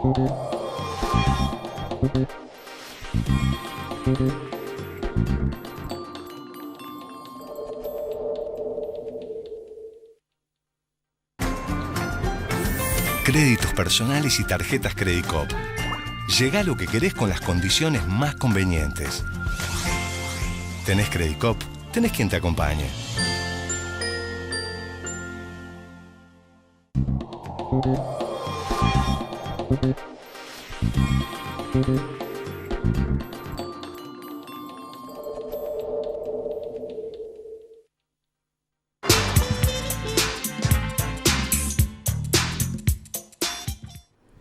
Créditos personales y tarjetas Credit Cop. Llegá a lo que querés con las condiciones más convenientes. ¿Tenés Credit Cop? Tenés quien te acompañe.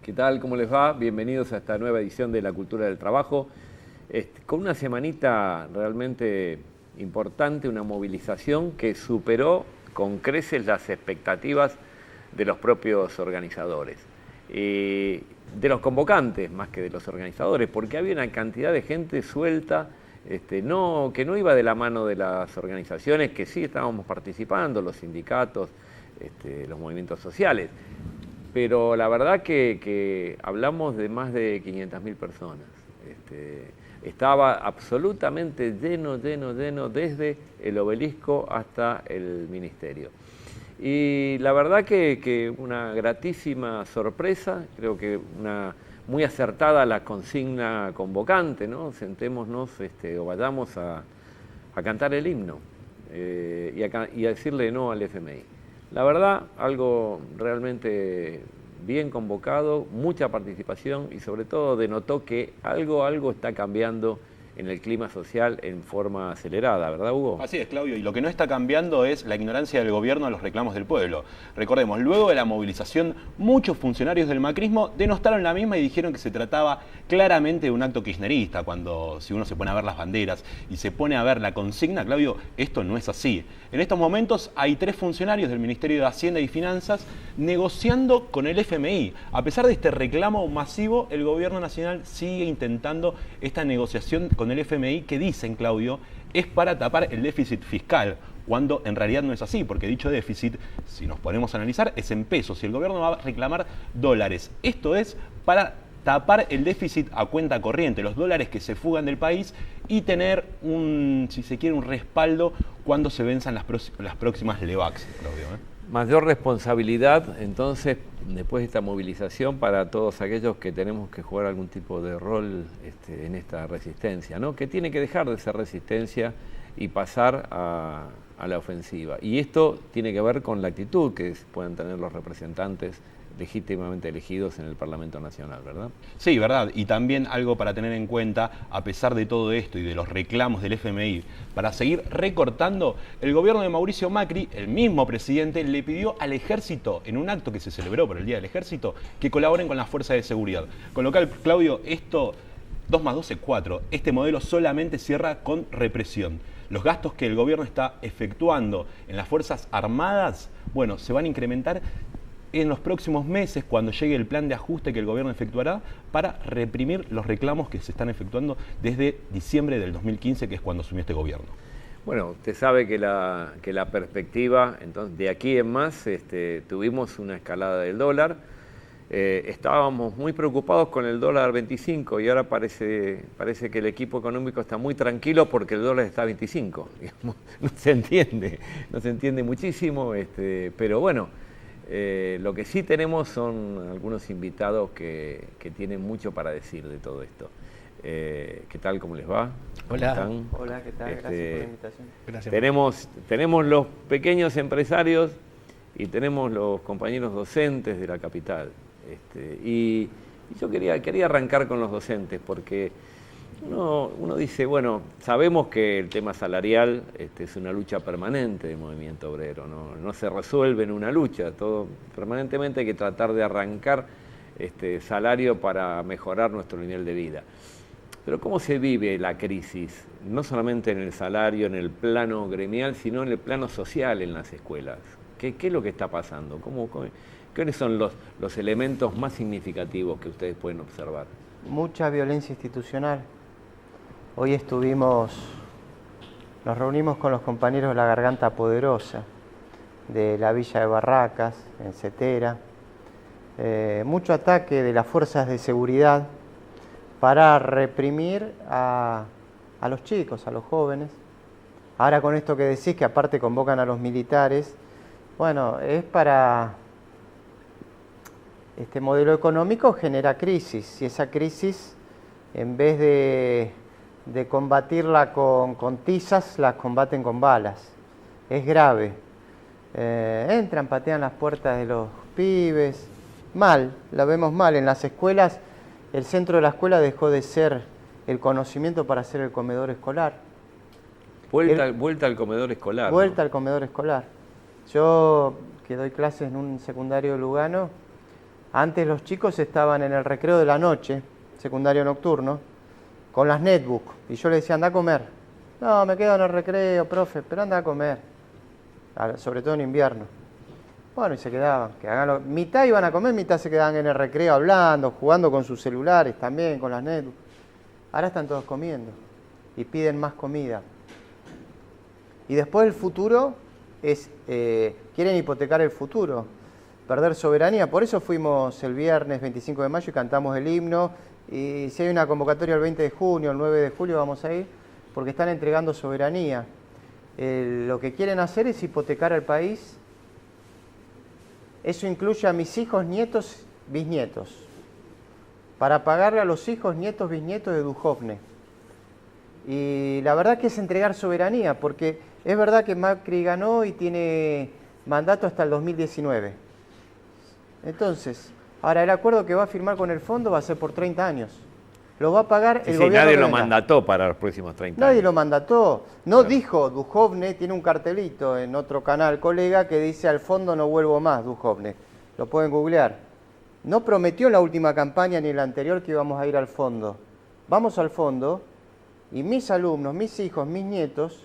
¿Qué tal? ¿Cómo les va? Bienvenidos a esta nueva edición de La Cultura del Trabajo. Con una semanita realmente importante, una movilización que superó con creces las expectativas de los propios organizadores. De los convocantes más que de los organizadores, porque había una cantidad de gente suelta, que no iba de la mano de las organizaciones, que sí estábamos participando, los sindicatos, los movimientos sociales. Pero la verdad que hablamos de más de 500.000 personas. Estaba absolutamente lleno, desde el obelisco hasta el ministerio. Y la verdad que una gratísima sorpresa, creo que muy acertada la consigna convocante, ¿no? Sentémonos o vayamos a cantar el himno y a decirle no al FMI. La verdad, algo realmente bien convocado, mucha participación y sobre todo denotó que algo está cambiando en el clima social en forma acelerada, ¿verdad, Hugo? Así es, Claudio, y lo que no está cambiando es la ignorancia del gobierno a los reclamos del pueblo. Recordemos, luego de la movilización, muchos funcionarios del macrismo denostaron la misma y dijeron que se trataba claramente de un acto kirchnerista, cuando si uno se pone a ver las banderas y se pone a ver la consigna, Claudio, esto no es así. En estos momentos hay 3 funcionarios del Ministerio de Hacienda y Finanzas negociando con el FMI. A pesar de este reclamo masivo, el gobierno nacional sigue intentando esta negociación con el FMI que dicen, Claudio, es para tapar el déficit fiscal, cuando en realidad no es así, porque dicho déficit, si nos ponemos a analizar, es en pesos y el gobierno va a reclamar dólares. Esto es para tapar el déficit a cuenta corriente, los dólares que se fugan del país y tener si se quiere, un respaldo cuando se venzan las próximas LEVAX, Claudio. Mayor responsabilidad, entonces, después de esta movilización para todos aquellos que tenemos que jugar algún tipo de rol en esta resistencia, ¿no? Que tiene que dejar de ser resistencia y pasar a la ofensiva. Y esto tiene que ver con la actitud que puedan tener los representantes legítimamente elegidos en el Parlamento Nacional, ¿verdad? Sí, verdad. Y también algo para tener en cuenta, a pesar de todo esto y de los reclamos del FMI, para seguir recortando, el gobierno de Mauricio Macri, el mismo presidente, le pidió al ejército, en un acto que se celebró por el Día del Ejército, que colaboren con las fuerzas de seguridad. Con lo cual, Claudio, 2 más 2 es 4. Este modelo solamente cierra con represión. Los gastos que el gobierno está efectuando en las Fuerzas Armadas, bueno, se van a incrementar en los próximos meses, cuando llegue el plan de ajuste que el gobierno efectuará para reprimir los reclamos que se están efectuando desde diciembre del 2015, que es cuando asumió este gobierno. Bueno, usted sabe que la perspectiva, entonces, de aquí en más, tuvimos una escalada del dólar. Estábamos muy preocupados con el dólar 25 y ahora parece que el equipo económico está muy tranquilo porque el dólar está a 25. Digamos, no se entiende muchísimo, pero bueno. Lo que sí tenemos son algunos invitados que tienen mucho para decir de todo esto. ¿Qué tal? ¿Cómo les va? Hola. Hola, ¿qué tal? Gracias por la invitación. Gracias. Tenemos los pequeños empresarios y tenemos los compañeros docentes de la capital. Y yo quería arrancar con los docentes porque uno dice, bueno, sabemos que el tema salarial es una lucha permanente del movimiento obrero, no se resuelve en una lucha, todo permanentemente hay que tratar de arrancar salario para mejorar nuestro nivel de vida. Pero ¿cómo se vive la crisis? No solamente en el salario, en el plano gremial, sino en el plano social en las escuelas. ¿Qué es lo que está pasando? ¿Cuáles son los elementos más significativos que ustedes pueden observar? Mucha violencia institucional. Hoy nos reunimos con los compañeros de la Garganta Poderosa, de la Villa de Barracas, en Cetera, mucho ataque de las fuerzas de seguridad para reprimir a los chicos, a los jóvenes. Ahora con esto que decís, que aparte convocan a los militares, bueno, es para... Este modelo económico genera crisis, y esa crisis, en vez de combatirla con tizas, las combaten con balas. Es grave. Entran, patean las puertas de los pibes. Mal, la vemos mal. En las escuelas, el centro de la escuela dejó de ser el conocimiento para ser el comedor escolar. Vuelta al comedor escolar. Vuelta, ¿no? al comedor escolar. Yo, que doy clases en un secundario de Lugano, antes los chicos estaban en el recreo de la noche, secundario nocturno, con las netbooks. Y yo les decía, anda a comer. No, me quedo en el recreo, profe, pero anda a comer. Sobre todo en invierno. Bueno, y se quedaban. Mitad iban a comer, mitad se quedaban en el recreo hablando, jugando con sus celulares también, con las netbooks. Ahora están todos comiendo y piden más comida. Y después el futuro es, quieren hipotecar el futuro, perder soberanía. Por eso fuimos el viernes 25 de mayo y cantamos el himno. Y si hay una convocatoria el 20 de junio, el 9 de julio vamos a ir, porque están entregando soberanía. Lo que quieren hacer es hipotecar al país. Eso incluye a mis hijos, nietos, bisnietos, para pagarle a los hijos, nietos, bisnietos de Duhovne. Y la verdad que es entregar soberanía, porque es verdad que Macri ganó y tiene mandato hasta el 2019. Entonces, ahora el acuerdo que va a firmar con el fondo va a ser por 30 años. Lo va a pagar el gobierno. Nadie lo mandató para los próximos 30 años. Nadie lo mandató. No, claro. Dijo Duhovne, tiene un cartelito en otro canal, colega, que dice al fondo no vuelvo más, Duhovne. Lo pueden googlear. No prometió en la última campaña ni en la anterior que íbamos a ir al fondo. Vamos al fondo y mis alumnos, mis hijos, mis nietos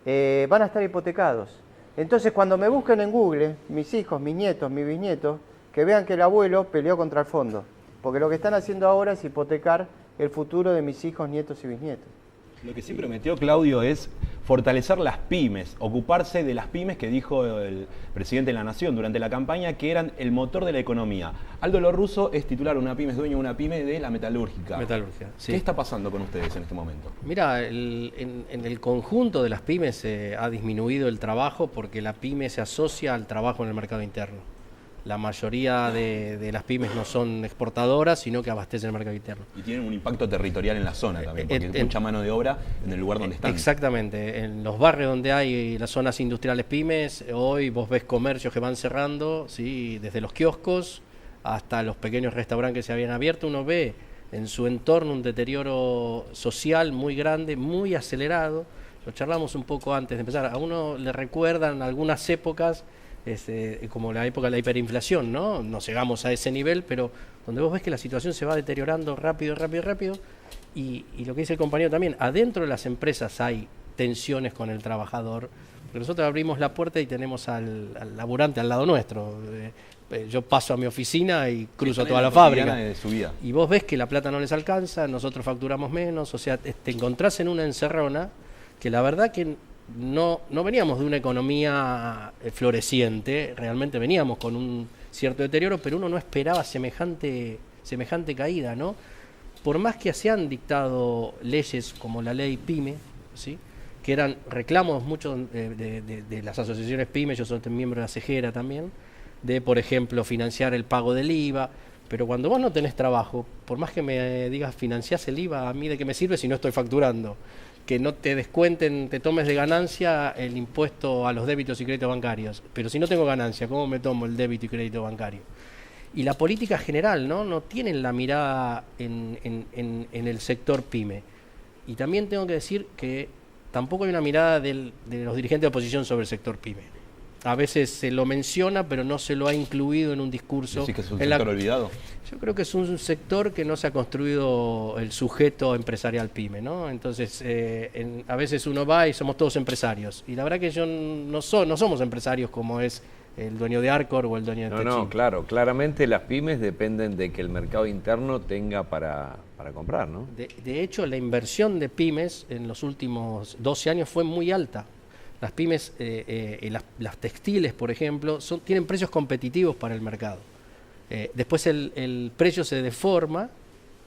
van a estar hipotecados. Entonces cuando me busquen en Google, mis hijos, mis nietos, mis bisnietos, que vean que el abuelo peleó contra el fondo. Porque lo que están haciendo ahora es hipotecar el futuro de mis hijos, nietos y bisnietos. Lo que sí prometió Claudio es fortalecer las pymes, ocuparse de las pymes que dijo el presidente de la Nación durante la campaña que eran el motor de la economía. Aldo Lorruso es titular de una pyme, es dueño de una pyme de la metalúrgica. Sí. ¿Qué está pasando con ustedes en este momento? Mira, en el conjunto de las pymes ha disminuido el trabajo porque la pyme se asocia al trabajo en el mercado interno. La mayoría de las pymes no son exportadoras, sino que abastecen el mercado interno. Y tienen un impacto territorial en la zona también, porque hay mucha mano de obra en el lugar donde están. Exactamente. En los barrios donde hay las zonas industriales pymes, hoy vos ves comercios que van cerrando, ¿sí? Desde los kioscos hasta los pequeños restaurantes que se habían abierto. Uno ve en su entorno un deterioro social muy grande, muy acelerado. Lo charlamos un poco antes de empezar. A uno le recuerdan algunas épocas, como la época de la hiperinflación, ¿no? No llegamos a ese nivel, pero donde vos ves que la situación se va deteriorando rápido, y lo que dice el compañero también, adentro de las empresas hay tensiones con el trabajador, porque nosotros abrimos la puerta y tenemos al laburante al lado nuestro. Yo paso a mi oficina y cruzo toda la fábrica. De su vida. Y vos ves que la plata no les alcanza, nosotros facturamos menos, o sea, te encontrás en una encerrona que la verdad que no veníamos de una economía floreciente, realmente veníamos con un cierto deterioro, pero uno no esperaba semejante caída, ¿no? Por más que se han dictado leyes como la ley PYME, ¿sí? Que eran reclamos muchos de las asociaciones PYME, yo soy miembro de la CEGERA también, de, por ejemplo, financiar el pago del IVA, pero cuando vos no tenés trabajo, por más que me digas financiás el IVA, ¿a mí de qué me sirve si no estoy facturando? Que no te descuenten, te tomes de ganancia el impuesto a los débitos y créditos bancarios. Pero si no tengo ganancia, ¿cómo me tomo el débito y crédito bancario? Y la política general, no tienen la mirada en el sector PYME. Y también tengo que decir que tampoco hay una mirada de los dirigentes de oposición sobre el sector PYME. A veces se lo menciona, pero no se lo ha incluido en un discurso. ¿Decís que es un sector olvidado? Yo creo que es un sector que no se ha construido el sujeto empresarial PYME, ¿no? Entonces, a veces uno va y somos todos empresarios. Y la verdad que no somos empresarios como es el dueño de Arcor o el dueño de Techin. No, claro. Claramente las pymes dependen de que el mercado interno tenga para comprar, ¿no? De hecho, la inversión de pymes en los últimos 12 años fue muy alta. Las pymes, las textiles, por ejemplo, tienen precios competitivos para el mercado. Después el precio se deforma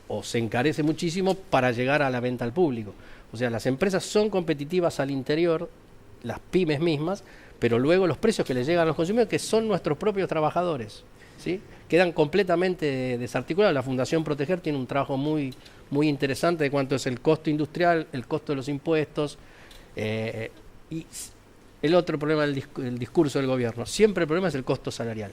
o se encarece muchísimo para llegar a la venta al público. O sea, las empresas son competitivas al interior, las pymes mismas, pero luego los precios que les llegan a los consumidores, que son nuestros propios trabajadores, ¿sí?, quedan completamente desarticulados. La Fundación Proteger tiene un trabajo muy interesante de cuánto es el costo industrial, el costo de los impuestos, y el otro problema del discurso del gobierno. Siempre el problema es el costo salarial.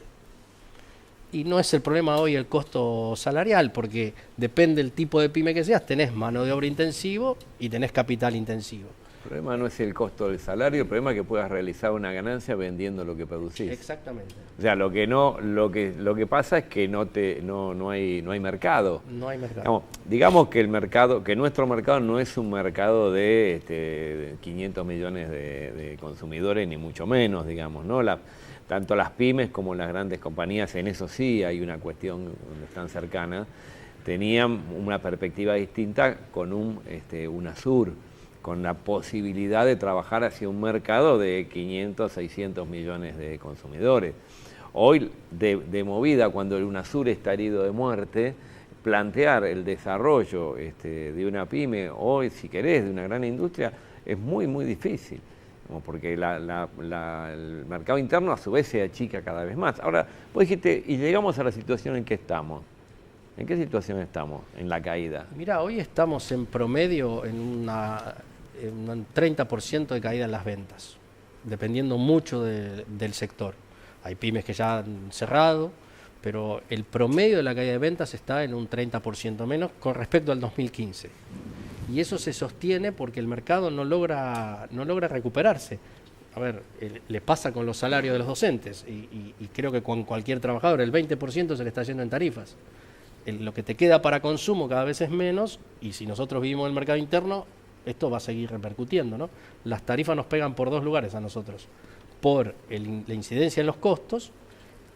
Y no es el problema hoy el costo salarial, porque depende del tipo de pyme que seas, tenés mano de obra intensivo y tenés capital intensivo. El problema no es el costo del salario, el problema es que puedas realizar una ganancia vendiendo lo que producís. Exactamente. O sea, lo que pasa es que no hay mercado. No hay mercado. Digamos que nuestro mercado no es un mercado de 500 millones de consumidores, ni mucho menos, digamos, ¿no? Tanto las pymes como las grandes compañías, en eso sí hay una cuestión donde están cercanas, tenían una perspectiva distinta con UNASUR, con la posibilidad de trabajar hacia un mercado de 500, 600 millones de consumidores. Hoy, de movida, cuando el UNASUR está herido de muerte, plantear el desarrollo de una pyme, hoy, si querés, de una gran industria, es muy difícil, porque el mercado interno a su vez se achica cada vez más. Ahora, vos dijiste, y llegamos a la situación en que estamos. ¿En qué situación estamos en la caída? Mira, hoy estamos en promedio en un 30% de caída en las ventas, dependiendo mucho del sector. Hay pymes que ya han cerrado, pero el promedio de la caída de ventas está en un 30% menos con respecto al 2015. Y eso se sostiene porque el mercado no logra recuperarse. A ver, le pasa con los salarios de los docentes y creo que con cualquier trabajador, el 20% se le está yendo en tarifas. Lo que te queda para consumo cada vez es menos, y si nosotros vivimos en el mercado interno, esto va a seguir repercutiendo, ¿no? Las tarifas nos pegan por dos lugares a nosotros: por la incidencia en los costos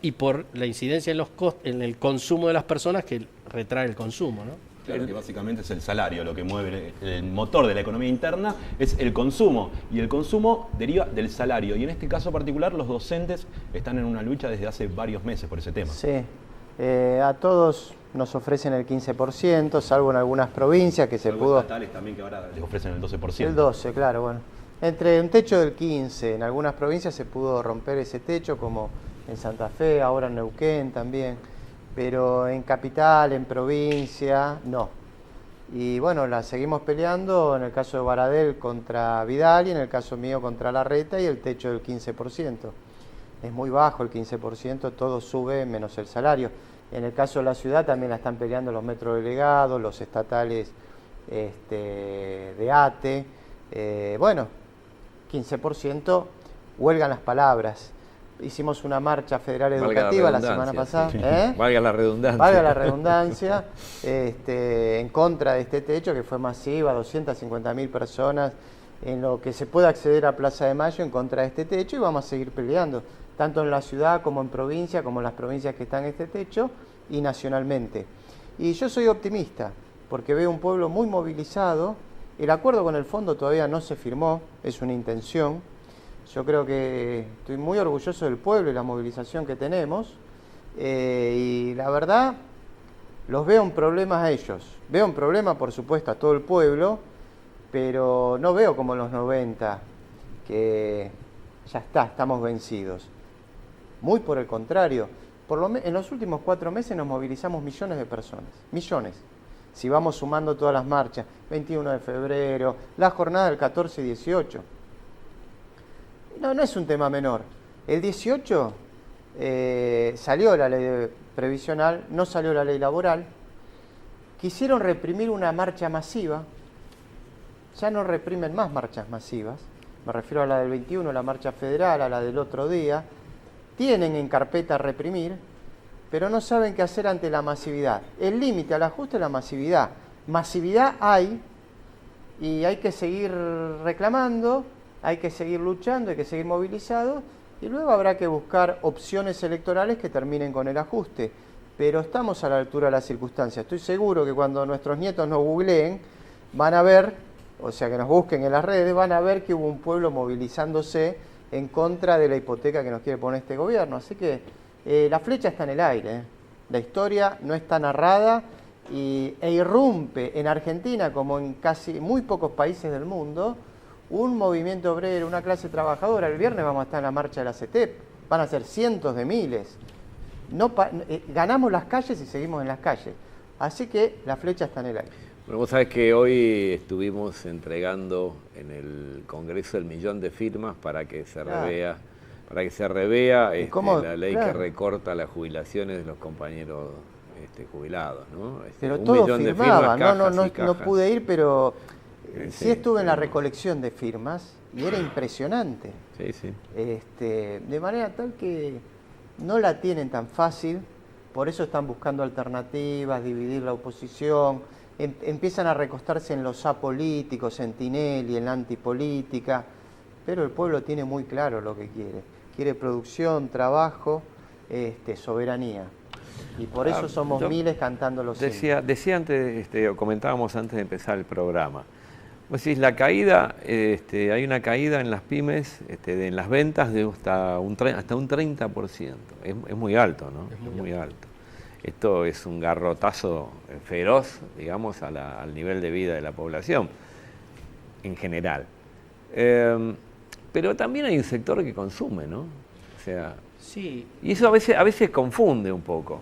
y por la incidencia en el consumo de las personas, que retrae el consumo, ¿no? Claro, que básicamente es el salario, lo que mueve el motor de la economía interna es el consumo, y el consumo deriva del salario, y en este caso particular los docentes están en una lucha desde hace varios meses por ese tema. Sí, a todos nos ofrecen el 15%, salvo en algunas provincias que se pudo... estatales también, que ahora les ofrecen el 12%. El 12%, claro, bueno. Entre un techo del 15%, en algunas provincias se pudo romper ese techo, como en Santa Fe, ahora en Neuquén también, pero en capital, en provincia, no. Y bueno, la seguimos peleando, en el caso de Baradel contra Vidal y en el caso mío contra Larreta, y el techo del 15%. Es muy bajo el 15%, todo sube menos el salario. En el caso de la ciudad también la están peleando los metrodelegados, los estatales de ATE. Bueno, 15%, huelgan las palabras. Hicimos una marcha federal educativa la semana pasada. Sí. ¿Eh? Valga la redundancia. Valga la redundancia, en contra de este techo que fue masiva, 250.000 personas en lo que se puede acceder a Plaza de Mayo en contra de este techo, y vamos a seguir peleando, tanto en la ciudad como en provincia, como en las provincias que están en este techo y nacionalmente. Y yo soy optimista, porque veo un pueblo muy movilizado. El acuerdo con el fondo todavía no se firmó, es una intención. Yo creo que estoy muy orgulloso del pueblo y la movilización que tenemos, y la verdad los veo en problemas a ellos. Veo en problema, por supuesto, a todo el pueblo, pero no veo como en los 90, que ya estamos vencidos. Muy por el contrario, en los últimos 4 meses nos movilizamos millones de personas, millones. Si vamos sumando todas las marchas, 21 de febrero, la jornada del 14 y 18. No es un tema menor. El 18 salió la ley previsional, no salió la ley laboral. Quisieron reprimir una marcha masiva, ya no reprimen más marchas masivas. Me refiero a la del 21, la marcha federal, a la del otro día. Tienen en carpeta reprimir, pero no saben qué hacer ante la masividad. El límite al ajuste es la masividad. Masividad hay, y hay que seguir reclamando, hay que seguir luchando, hay que seguir movilizados, y luego habrá que buscar opciones electorales que terminen con el ajuste. Pero estamos a la altura de las circunstancias. Estoy seguro que cuando nuestros nietos nos googleen, van a ver, o sea, que nos busquen en las redes, van a ver que hubo un pueblo movilizándose en contra de la hipoteca que nos quiere poner este gobierno. Así que la flecha está en el aire. La historia no está narrada e irrumpe en Argentina, como en casi muy pocos países del mundo, un movimiento obrero, una clase trabajadora. El viernes vamos a estar en la marcha de la CETEP, van a ser cientos de miles. Ganamos las calles y seguimos en las calles. Así que la flecha está en el aire. Bueno, vos sabés que hoy estuvimos entregando en el Congreso el 1.000.000 de firmas para que se revea, la ley que recorta las jubilaciones de los compañeros jubilados, ¿no? Pero 1 todos millón de firmaban, firmas, no pude ir, pero sí estuve en la pero... recolección de firmas y era impresionante. Sí. De manera tal que no la tienen tan fácil, por eso están buscando alternativas, dividir la oposición, empiezan a recostarse en los apolíticos, en Tinelli, en la antipolítica, pero el pueblo tiene muy claro lo que quiere. Quiere producción, trabajo, soberanía. Y por eso somos miles cantando los himnos. Decía antes, comentábamos antes de empezar el programa. Vos decís, la caída, hay una caída en las pymes, en las ventas de hasta un 30%. Es muy alto, ¿no? Es muy alto. Esto es un garrotazo feroz, digamos, al nivel de vida de la población en general. Pero también hay un sector que consume, ¿no? O sea, sí. Y eso a veces confunde un poco.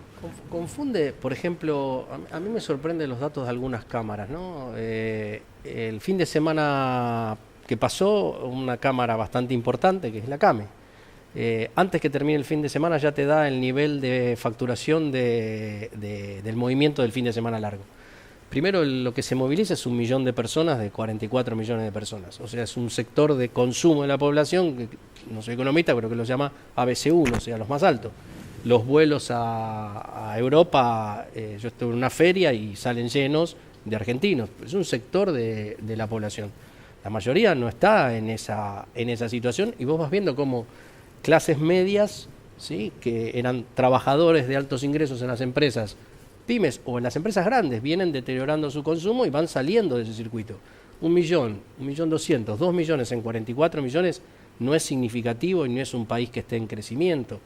Confunde, por ejemplo, a mí me sorprenden los datos de algunas cámaras, ¿no? El fin de semana que pasó, una cámara bastante importante, que es la CAME, antes que termine el fin de semana ya te da el nivel de facturación del movimiento del fin de semana largo. Primero, lo que se moviliza es 1 millón de personas, de 44 millones de personas. O sea, es un sector de consumo de la población, que no soy economista, pero que lo llama ABC1, o sea, los más altos. Los vuelos a Europa, yo estuve en una feria y salen llenos de argentinos. Es un sector de la población. La mayoría no está en esa situación y vos vas viendo cómo clases medias, ¿sí?, que eran trabajadores de altos ingresos en las empresas pymes o en las empresas grandes, vienen deteriorando su consumo y van saliendo de ese circuito. 1 millón, 1.200.000, 2 millones en 44 millones no es significativo y no es un país que esté en crecimiento.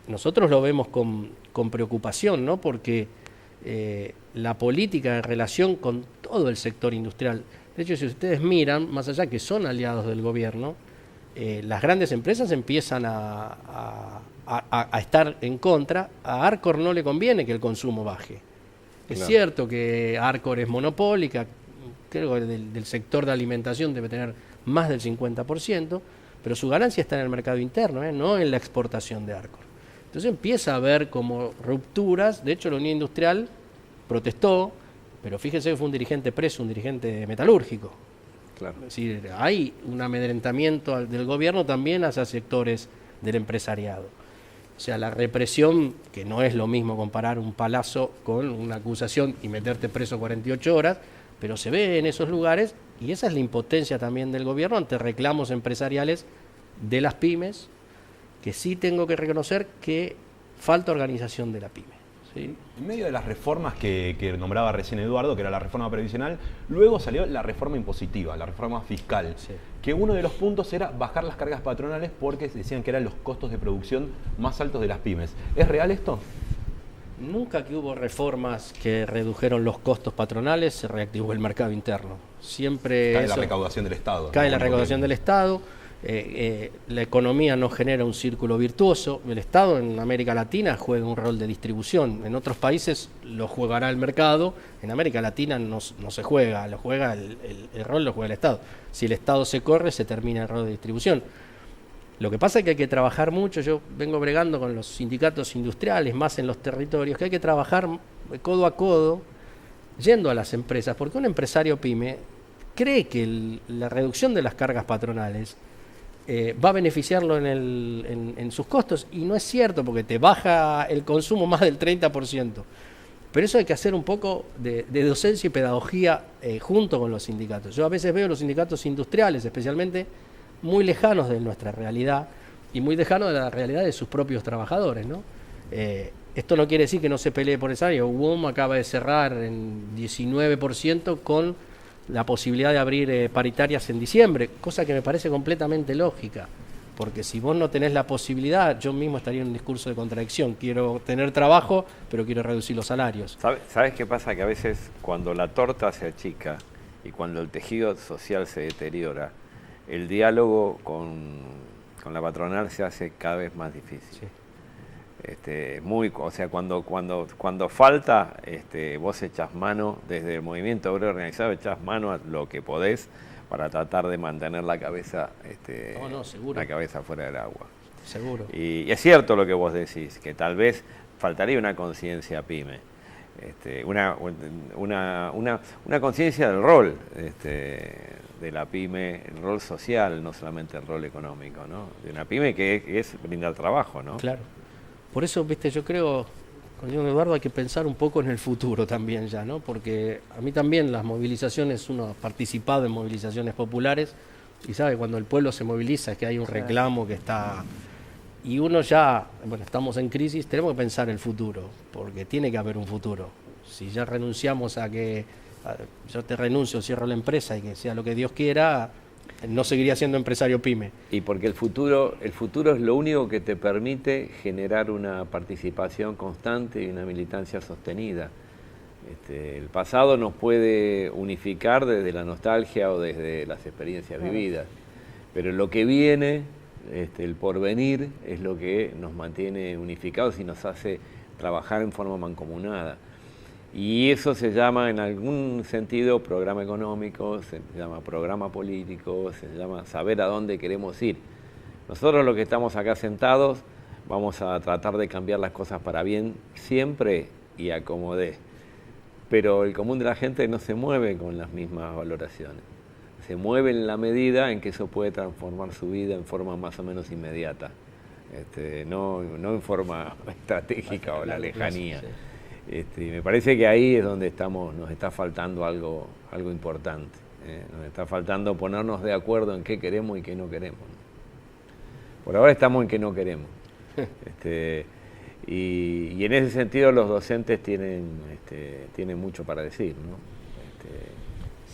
Nosotros lo vemos con preocupación, ¿no? Porque la política en relación con todo el sector industrial, de hecho, si ustedes miran, más allá que son aliados del gobierno, las grandes empresas empiezan a estar en contra. A Arcor no le conviene que el consumo baje. Es Claro. cierto que Arcor es monopólica, creo que del sector de alimentación debe tener más del 50%, pero su ganancia está en el mercado interno, no en la exportación de Arcor. Entonces empieza a haber como rupturas. De hecho, la Unión Industrial protestó, pero fíjense que fue un dirigente preso, un dirigente metalúrgico. Claro. Es decir, hay un amedrentamiento del gobierno también hacia sectores del empresariado. O sea, la represión, que no es lo mismo comparar un palazo con una acusación y meterte preso 48 horas, pero se ve en esos lugares, y esa es la impotencia también del gobierno ante reclamos empresariales de las pymes, que sí tengo que reconocer que falta organización de la pyme. ¿Sí? En medio de las reformas que nombraba recién Eduardo, que era la reforma previsional, luego salió la reforma impositiva, la reforma fiscal, Sí. que uno de los puntos era bajar las cargas patronales porque decían que eran los costos de producción más altos de las pymes. ¿Es real esto? Nunca que hubo reformas que redujeron los costos patronales se reactivó el mercado interno. Siempre Cae la recaudación del Estado. Cae la recaudación del Estado. La economía no genera un círculo virtuoso. El Estado en América Latina juega un rol de distribución. En otros países lo jugará el mercado. En América Latina no se juega, el rol lo juega el Estado. Si el Estado se corre, se termina el rol de distribución. Lo que pasa es que hay que trabajar mucho. Yo vengo bregando con los sindicatos industriales, más en los territorios, que hay que trabajar codo a codo, yendo a las empresas, porque un empresario pyme cree que la reducción de las cargas patronales va a beneficiarlo en sus costos, y no es cierto, porque te baja el consumo más del 30%. Pero eso hay que hacer un poco de docencia y pedagogía junto con los sindicatos. Yo a veces veo los sindicatos industriales, especialmente, muy lejanos de nuestra realidad y muy lejanos de la realidad de sus propios trabajadores, ¿no? Esto no quiere decir que no se pelee por el salario. UOM acaba de cerrar en 19% con la posibilidad de abrir paritarias en diciembre, cosa que me parece completamente lógica. Porque si vos no tenés la posibilidad, yo mismo estaría en un discurso de contradicción. Quiero tener trabajo, pero quiero reducir los salarios. ¿Sabes qué pasa? Que a veces cuando la torta se achica y cuando el tejido social se deteriora, el diálogo con la patronal se hace cada vez más difícil. Sí. O sea, cuando falta, vos echás mano, desde el movimiento obrero organizado, echás mano a lo que podés para tratar de mantener la cabeza, seguro. la cabeza fuera del agua. Seguro. Y es cierto lo que vos decís, que tal vez faltaría una conciencia pyme, una conciencia del rol de la pyme, el rol social, no solamente el rol económico, ¿no? De una pyme que es brindar trabajo, ¿no? Claro. Por eso, viste, yo creo, con Eduardo, hay que pensar un poco en el futuro también ya, ¿no? Porque a mí también las movilizaciones, uno ha participado en movilizaciones populares y sabe, cuando el pueblo se moviliza es que hay un reclamo que está... Y uno ya, bueno, estamos en crisis, tenemos que pensar el futuro, porque tiene que haber un futuro. Si ya renunciamos yo te renuncio, cierro la empresa y que sea lo que Dios quiera, no seguiría siendo empresario pyme. Y porque el futuro es lo único que te permite generar una participación constante y una militancia sostenida. El pasado nos puede unificar desde la nostalgia o desde las experiencias vividas, pero lo que viene, el porvenir, es lo que nos mantiene unificados y nos hace trabajar en forma mancomunada. Y eso se llama, en algún sentido, programa económico, se llama programa político, se llama saber a dónde queremos ir. Nosotros los que estamos acá sentados vamos a tratar de cambiar las cosas para bien siempre y a como dé. Pero el común de la gente no se mueve con las mismas valoraciones. Se mueve en la medida en que eso puede transformar su vida en forma más o menos inmediata, no en forma estratégica o la lejanía. Sí. Me parece que ahí es donde nos está faltando algo importante. Nos está faltando ponernos de acuerdo en qué queremos y qué no queremos. Por ahora estamos en qué no queremos. Y en ese sentido los docentes tienen mucho para decir, ¿no?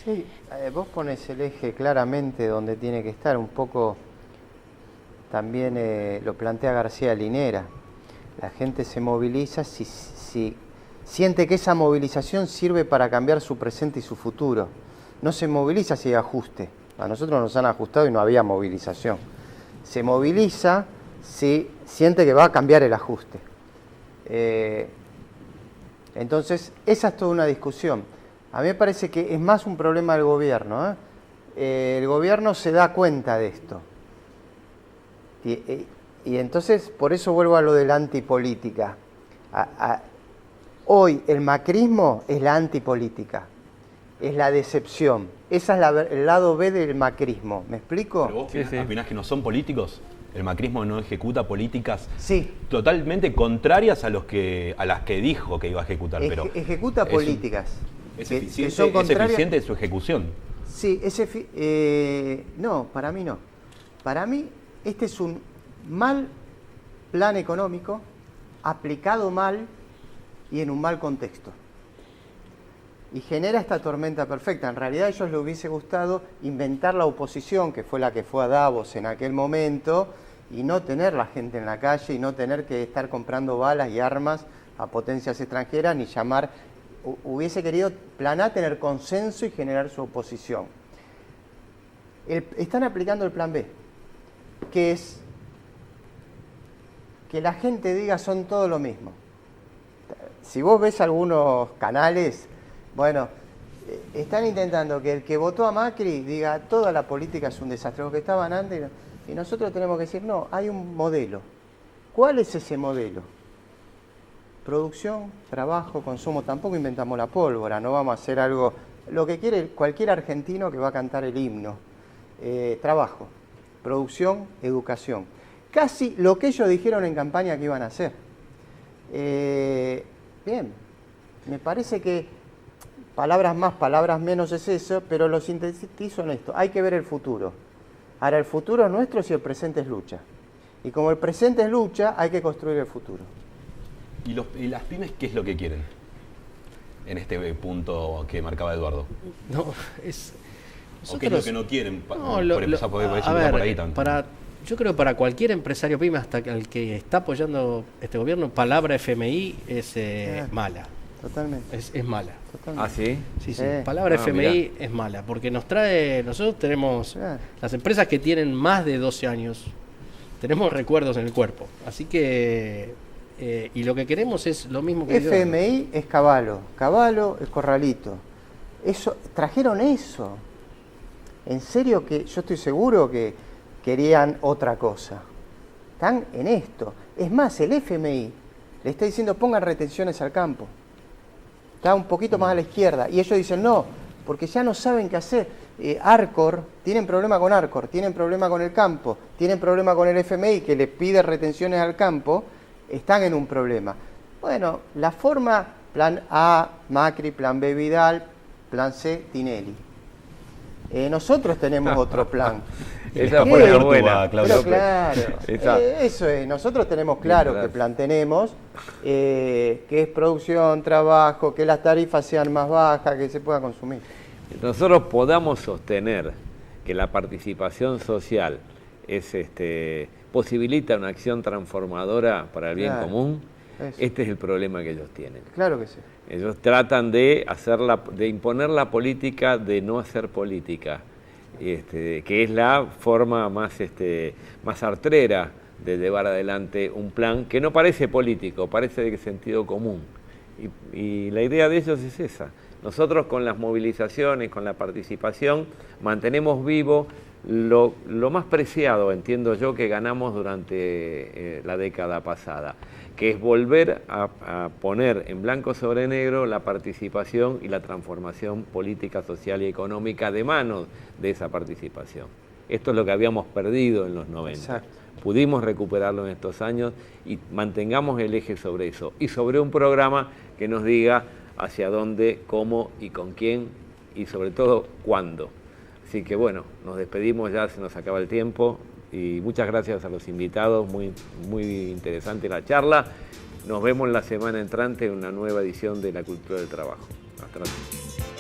Sí, vos pones el eje claramente donde tiene que estar, un poco también lo plantea García Linera. La gente se moviliza si siente que esa movilización sirve para cambiar su presente y su futuro. No se moviliza si hay ajuste. A nosotros nos han ajustado y no había movilización. Se moviliza si siente que va a cambiar el ajuste. Entonces, esa es toda una discusión. A mí me parece que es más un problema del gobierno, ¿eh? El gobierno se da cuenta de esto. Y entonces, por eso vuelvo a lo de la antipolítica. Hoy el macrismo es la antipolítica, es la decepción. Esa es el lado B del macrismo. ¿Me explico? ¿Pero vos opinás que no son políticos? ¿El macrismo no ejecuta políticas totalmente contrarias a las que dijo que iba a ejecutar? Pero ejecuta políticas. ¿Es eficiente en su ejecución? Sí, no, para mí no. Para mí este es un mal plan económico, aplicado mal y en un mal contexto. Y genera esta tormenta perfecta. En realidad a ellos les hubiese gustado inventar la oposición, que fue la que fue a Davos en aquel momento, y no tener la gente en la calle y no tener que estar comprando balas y armas a potencias extranjeras, ni llamar... Hubiese querido plan A, tener consenso y generar su oposición. Están aplicando el plan B, que es que la gente diga son todo lo mismo. Si vos ves algunos canales, bueno, están intentando que el que votó a Macri diga toda la política es un desastre, los que estaban antes, y nosotros tenemos que decir, no, hay un modelo. ¿Cuál es ese modelo? Producción, trabajo, consumo. Tampoco inventamos la pólvora, no vamos a hacer algo... Lo que quiere cualquier argentino que va a cantar el himno. Trabajo, producción, educación. Casi lo que ellos dijeron en campaña que iban a hacer. Bien, me parece que palabras más, palabras menos es eso, pero lo sintetizo en esto. Hay que ver el futuro. Ahora, el futuro es nuestro si el presente es lucha. Y como el presente es lucha, hay que construir el futuro. ¿Y las pymes qué es lo que quieren en este punto que marcaba Eduardo? No, es... ¿O qué es lo que no quieren? No, por empezar, por ahí también. Yo creo que para cualquier empresario pyme, hasta el que está apoyando este gobierno, palabra FMI es mala. Totalmente. Es mala. Totalmente. ¿Ah, sí? Sí, sí. Sí. Palabra FMI mirá. es mala, porque nosotros tenemos, Claro. las empresas que tienen más de 12 años, tenemos recuerdos en el cuerpo. Así que, y lo que queremos es lo mismo que yo. FMI es Caballo, Caballo es Corralito. Eso, trajeron eso. En serio que yo estoy seguro que querían otra cosa. Están en esto. Es más, el FMI le está diciendo pongan retenciones al campo. Está un poquito más a la izquierda. Y ellos dicen no, porque ya no saben qué hacer. Arcor, tienen problema con Arcor, tienen problema con el campo, tienen problema con el FMI que le pide retenciones al campo, están en un problema. Bueno, la forma, plan A, Macri, plan B, Vidal, plan C, Tinelli. Nosotros tenemos otro plan. Esa ¿Qué? fue la Pero buena. claro, Esa. eso es, nosotros tenemos claro Mientras- qué plan tenemos, que es producción, trabajo, que las tarifas sean más bajas, que se pueda consumir. Nosotros podamos sostener que la participación social posibilita una acción transformadora para el bien Claro, común, eso. este es el problema que ellos tienen. Claro que sí. Ellos tratan de imponer la política de no hacer política, que es la forma más artrera de llevar adelante un plan que no parece político, parece de sentido común. Y la idea de ellos es esa. Nosotros con las movilizaciones, con la participación, mantenemos vivo lo más preciado, entiendo yo, que ganamos durante la década pasada, que es volver a poner en blanco sobre negro la participación y la transformación política, social y económica de manos de esa participación. Esto es lo que habíamos perdido en los 90. Exacto. Pudimos recuperarlo en estos años y mantengamos el eje sobre eso y sobre un programa que nos diga hacia dónde, cómo y con quién y sobre todo cuándo. Así que bueno, nos despedimos, ya se nos acaba el tiempo y muchas gracias a los invitados, muy interesante la charla. Nos vemos la semana entrante en una nueva edición de La Cultura del Trabajo. Hasta la próxima.